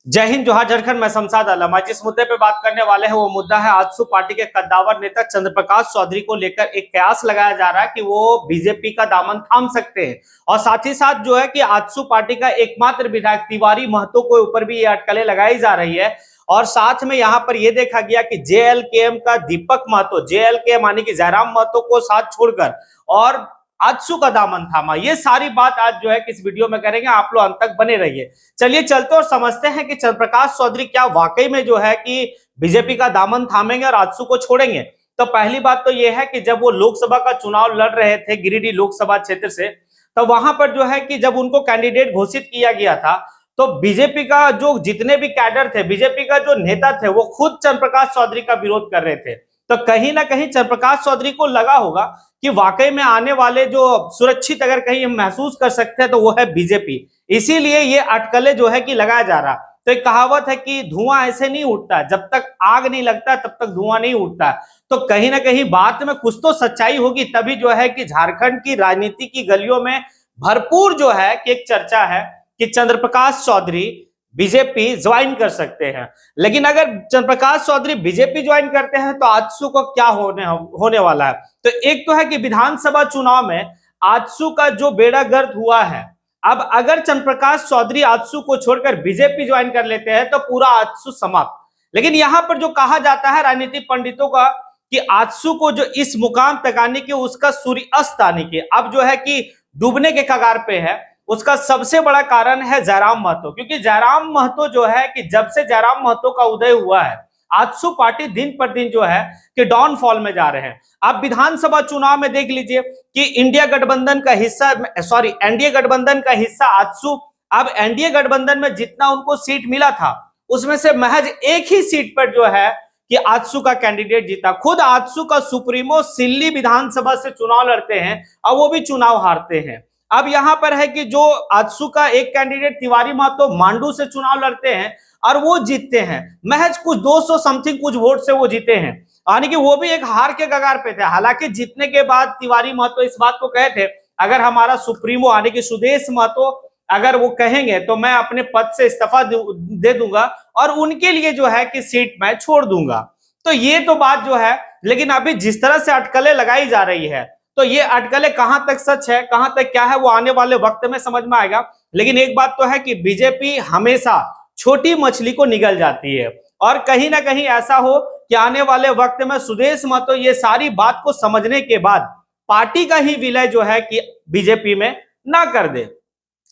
जय हिंद, जोहार, झारखंड। मैं शमशाद आलम। आज जिस मुद्दे पे बात करने वाले हैं वो मुद्दा है आजसू पार्टी के कद्दावर नेता चंद्रप्रकाश चौधरी को लेकर एक कयास लगाया जा रहा है कि वो बीजेपी का दामन थाम सकते हैं। और साथ ही साथ जो है कि आजसू पार्टी का एकमात्र विधायक तिवारी महतो के ऊपर भी ये अटकलें लगाई जा रही है। और साथ में यहाँ पर यह देखा गया कि जेएलकेएम का दीपक महतो, जेएलकेएम यानी कि जयराम महतो को साथ छोड़कर और आजसू का दामन थामा। ये सारी बात आज जो है कि इस वीडियो में करेंगे, आप लोग अंत तक बने रहिए। चलिए चलते और समझते हैं कि चंद्रप्रकाश चौधरी क्या वाकई में जो है कि बीजेपी का दामन थामेंगे और आजसू को छोड़ेंगे। तो पहली बात तो यह है कि जब वो लोकसभा का चुनाव लड़ रहे थे गिरिडीह लोकसभा क्षेत्र से, तो वहां पर जो है कि जब उनको कैंडिडेट घोषित किया गया था तो बीजेपी का जो जितने भी कैडर थे, बीजेपी का जो नेता थे, वो खुद चंद्रप्रकाश चौधरी का विरोध कर रहे थे। तो कहीं ना कहीं चंद्रप्रकाश चौधरी को लगा होगा कि वाकई में आने वाले जो सुरक्षित अगर कहीं हम महसूस कर सकते हैं तो वो है बीजेपी। इसीलिए ये अटकलें जो है कि लगाया जा रहा। तो एक कहावत है कि धुआं ऐसे नहीं उठता, जब तक आग नहीं लगता तब तक धुआं नहीं उठता। तो कहीं ना कहीं बात में कुछ तो सच्चाई होगी, तभी जो है कि झारखंड की राजनीति की गलियों में भरपूर जो है कि एक चर्चा है कि चंद्रप्रकाश चौधरी बीजेपी ज्वाइन कर सकते हैं। लेकिन अगर चंद्रप्रकाश चौधरी बीजेपी ज्वाइन करते हैं तो आजसू को क्या होने वाला है। तो एक तो है कि विधानसभा चुनाव में आजसू का जो बेड़ा गर्क हुआ है, अब अगर चंद्रप्रकाश चौधरी आजसू को छोड़कर बीजेपी ज्वाइन कर लेते हैं तो पूरा आजसू समाप्त। लेकिन यहां पर जो कहा जाता है राजनीतिक पंडितों का कि आजसू को जो इस मुकाम तक आने के, उसका सूर्य अस्त आने के, अब जो है कि डूबने के कगार पे है, उसका सबसे बड़ा कारण है जयराम महतो। क्योंकि जयराम महतो जो है कि जब से जयराम महतो का उदय हुआ है, आजसू पार्टी दिन पर दिन जो है कि डाउनफॉल में जा रहे हैं। आप विधानसभा चुनाव में देख लीजिए कि इंडिया गठबंधन का हिस्सा, सॉरी एनडीए गठबंधन का हिस्सा आजसू। अब एनडीए गठबंधन में जितना उनको सीट मिला था उसमें से महज एक ही सीट पर जो है कि आजसू का कैंडिडेट जीता। खुद आजसू का सुप्रीमो सिल्ली विधानसभा से चुनाव लड़ते हैं और वो भी चुनाव हारते हैं। अब यहां पर है कि जो आजसू का एक कैंडिडेट तिवारी महतो मांडू से चुनाव लड़ते हैं और वो जीतते हैं, महज कुछ 200 समथिंग कुछ वोट से वो जीते हैं, यानी कि वो भी एक हार के कगार पे थे। हालांकि जीतने के बाद तिवारी महतो इस बात को कहे थे, अगर हमारा सुप्रीमो यानी कि सुदेश महतो अगर वो कहेंगे तो मैं अपने पद से इस्तीफा दे दूंगा और उनके लिए जो है कि सीट मैं छोड़ दूंगा। तो ये तो बात जो है, लेकिन अभी जिस तरह से अटकलें लगाई जा रही है तो ये अटकलें कहां तक सच है, कहां तक क्या है, वो आने वाले वक्त में समझ में आएगा। लेकिन एक बात तो है कि बीजेपी हमेशा छोटी मछली को निगल जाती है और कहीं ना कहीं ऐसा हो कि आने वाले वक्त में सुदेश महतो ये सारी बात को समझने के बाद पार्टी का ही विलय जो है कि बीजेपी में ना कर दे।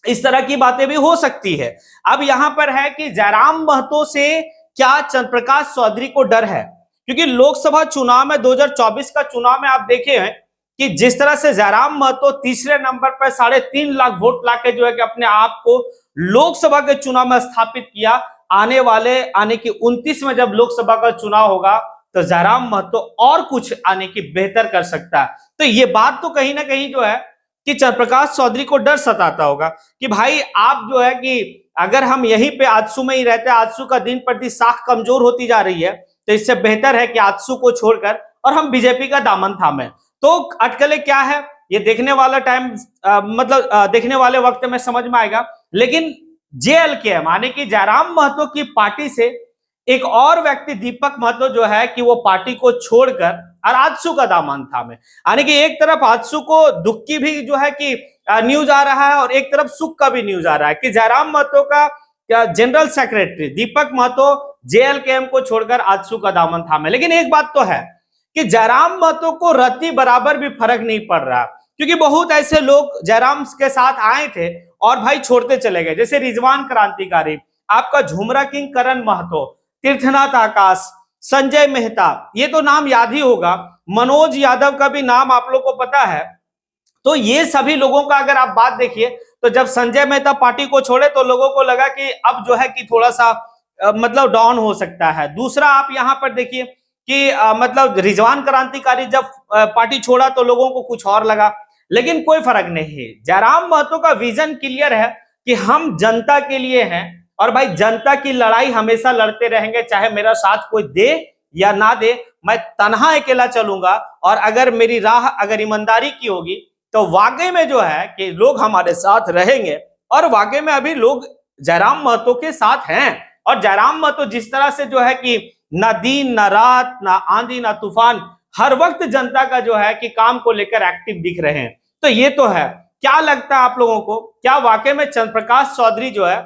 इस तरह की बातें भी हो सकती है। अब यहां पर है कि जयराम महतो से क्या चंद्रप्रकाश चौधरी को डर है, क्योंकि लोकसभा चुनाव में 2024 का चुनाव में आप देखे हैं कि जिस तरह से जयराम महतो तीसरे नंबर पर 3.5 लाख वोट लाके जो है कि अपने आप को लोकसभा के चुनाव में स्थापित किया। आने की 29 में जब लोकसभा का चुनाव होगा तो जयराम महतो और कुछ आने की बेहतर कर सकता है। तो ये बात तो कहीं ना कहीं जो है कि चंद्रप्रकाश चौधरी को डर सताता होगा कि भाई आप जो है कि अगर हम यहीं पे आजसू में ही रहते हैं, आजसू का दिन प्रतिदिन साख कमजोर होती जा रही है, तो इससे बेहतर है कि आजसू को छोड़कर और हम बीजेपी का दामन थामे। तो अटकलें क्या है ये देखने वाला टाइम, देखने वाले वक्त में समझ में आएगा। लेकिन जेएलकेएम यानी कि जयराम महतो की पार्टी से एक और व्यक्ति दीपक महतो जो है कि वो पार्टी को छोड़कर और आजसू का दामन थामे, यानी कि एक तरफ आजसू को दुख की भी जो है कि न्यूज आ रहा है और एक तरफ सुख का भी न्यूज आ रहा है कि जयराम महतो का जनरल सेक्रेटरी दीपक महतो जेएलकेएम को छोड़कर आजसू का दामन थामे। लेकिन एक बात तो है कि जयराम महतो को रत्ती बराबर भी फर्क नहीं पड़ रहा, क्योंकि बहुत ऐसे लोग जयराम के साथ आए थे और भाई छोड़ते चले गए, जैसे रिजवान क्रांतिकारी, आपका झुमरा किंग करण महतो, तीर्थनाथ आकाश, संजय मेहता, ये तो नाम याद ही होगा, मनोज यादव का भी नाम आप लोग को पता है। तो ये सभी लोगों का अगर आप बात देखिए तो जब संजय मेहता पार्टी को छोड़े तो लोगों को लगा कि अब जो है कि थोड़ा सा डाउन हो सकता है। दूसरा आप यहां पर देखिए कि रिजवान क्रांतिकारी जब पार्टी छोड़ा तो लोगों को कुछ और लगा, लेकिन कोई फर्क नहीं है। जयराम महतो का विजन क्लियर है कि हम जनता के लिए हैं और भाई जनता की लड़ाई हमेशा लड़ते रहेंगे, चाहे मेरा साथ कोई दे या ना दे, मैं तनहा अकेला चलूंगा। और अगर मेरी राह अगर ईमानदारी की होगी तो वाकई में जो है कि लोग हमारे साथ रहेंगे और वाकई में अभी लोग जयराम महतो के साथ हैं और जयराम महतो जिस तरह से जो है कि ना दिन ना रात ना आंधी ना तूफान हर वक्त जनता का जो है कि काम को लेकर एक्टिव दिख रहे हैं। तो ये तो है। क्या लगता है आप लोगों को, क्या वाकई में चंद्रप्रकाश चौधरी जो है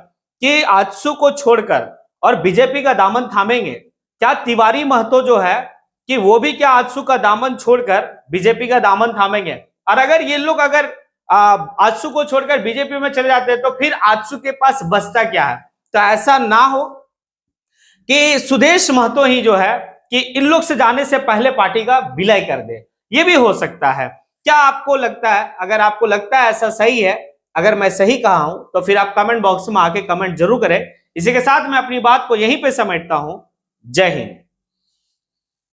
कि आजसू को छोड़कर और बीजेपी का दामन थामेंगे? क्या तिवारी महतो जो है कि वो भी क्या आजसू का दामन छोड़कर बीजेपी का दामन थामेंगे? और अगर ये लोग अगर आजसू को छोड़कर बीजेपी में चले जाते हैं तो फिर आजसू के पास बचता क्या है? तो ऐसा ना हो कि सुदेश महतो ही जो है कि इन लोग से जाने से पहले पार्टी का विलय कर दे, ये भी हो सकता है। क्या आपको लगता है? अगर आपको लगता है ऐसा सही है, अगर मैं सही कहा हूं तो फिर आप कमेंट बॉक्स में आके कमेंट जरूर करें। इसी के साथ मैं अपनी बात को यहीं पे समेटता हूं। जय हिंद।